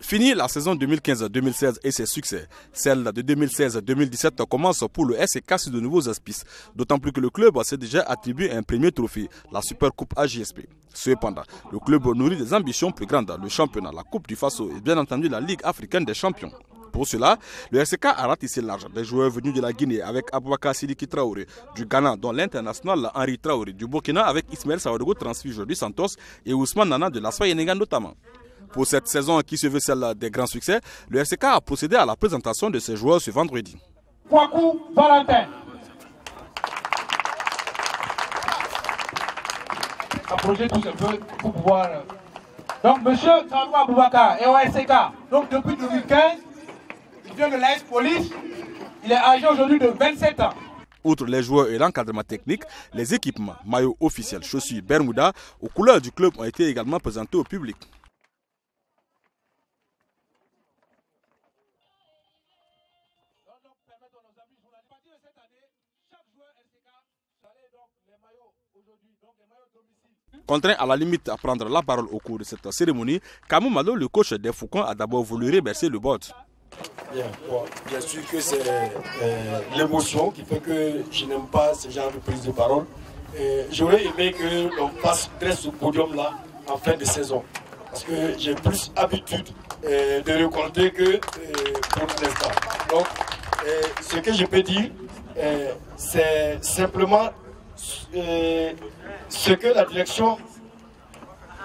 Fini la saison 2015-2016 et ses succès. Celle de 2016-2017 commence pour le SCK sur de nouveaux auspices. D'autant plus que le club s'est déjà attribué un premier trophée, la Super Coupe AJSP. Cependant, le club nourrit des ambitions plus grandes, le championnat, la Coupe du Faso et bien entendu la Ligue africaine des champions. Pour cela, le SCK a ratissé large. Des joueurs venus de la Guinée avec Aboubakar Sidiki Traoré, du Ghana dont l'international Henri Traoré, du Burkina avec Ismaël Sawadogo transfuge du Santos et Ousmane Nana de l'Asfa Yenega notamment. Pour cette saison qui se veut celle des grands succès, le SCK a procédé à la présentation de ses joueurs ce vendredi. Kwaku Valentin. Approchez tous un peu pour pouvoir... Donc, monsieur Sandro Aboubakar est au SCK. Donc, depuis 2015, il vient de l'AS Police. Il est âgé aujourd'hui de 27 ans. Outre les joueurs et l'encadrement technique, les équipements, maillots officiels, chaussures, bermuda, aux couleurs du club ont été également présentés au public. Contraint à la limite à prendre la parole au cours de cette cérémonie, Kamou Malo, le coach des Foucons, a d'abord voulu remercier le board. Bien sûr que c'est l'émotion qui fait que je n'aime pas ce genre de prise de parole. J'aurais aimé que l'on passe ce podium-là en fin de saison. Parce que j'ai plus habitude de récolter que pour l'instant. Donc, ce que je peux dire, c'est simplement ce que la direction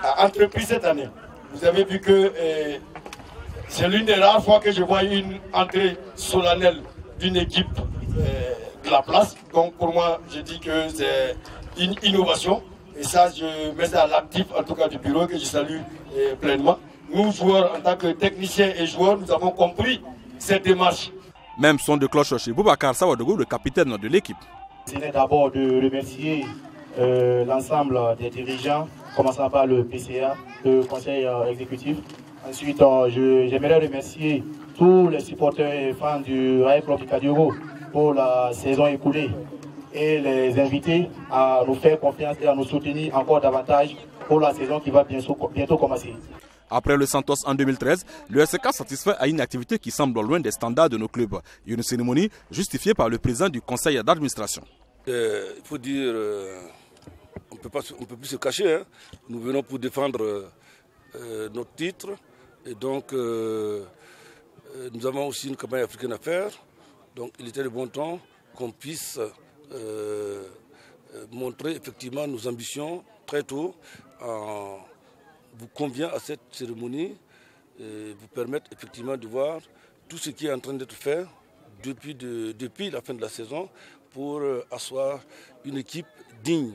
a entrepris cette année. Vous avez vu que c'est l'une des rares fois que je vois une entrée solennelle d'une équipe de la place. Donc pour moi, je dis que c'est une innovation. Et ça, je mets ça à l'actif, en tout cas du bureau, que je salue pleinement. Nous, joueurs, en tant que techniciens et joueurs, nous avons compris cette démarche. Même son de cloche chez Boubacar Sawadogo, le capitaine de l'équipe. Je tiens d'abord de remercier l'ensemble des dirigeants, commençant par le PCA, le conseil exécutif. Ensuite, j'aimerais remercier tous les supporters et fans du Rail Club du Kadioro pour la saison écoulée et les inviter à nous faire confiance et à nous soutenir encore davantage pour la saison qui va bientôt commencer. Après le Santos en 2013, le SCK satisfait à une activité qui semble loin des standards de nos clubs. Une cérémonie justifiée par le président du conseil d'administration. Il faut dire, on ne peut plus se cacher. Hein. Nous venons pour défendre notre titre. Et donc, nous avons aussi une campagne africaine à faire. Donc, il était de bon temps qu'on puisse montrer effectivement nos ambitions très tôt. Vous convient à cette cérémonie et vous permettre effectivement de voir tout ce qui est en train d'être fait depuis la fin de la saison pour asseoir une équipe digne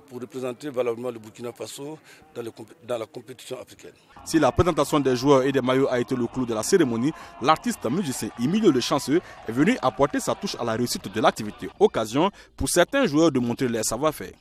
pour représenter valablement le Burkina Faso dans la compétition africaine. Si la présentation des joueurs et des maillots a été le clou de la cérémonie, l'artiste musicien Emilio Le Chanceux est venu apporter sa touche à la réussite de l'activité. Occasion pour certains joueurs de montrer leur savoir-faire.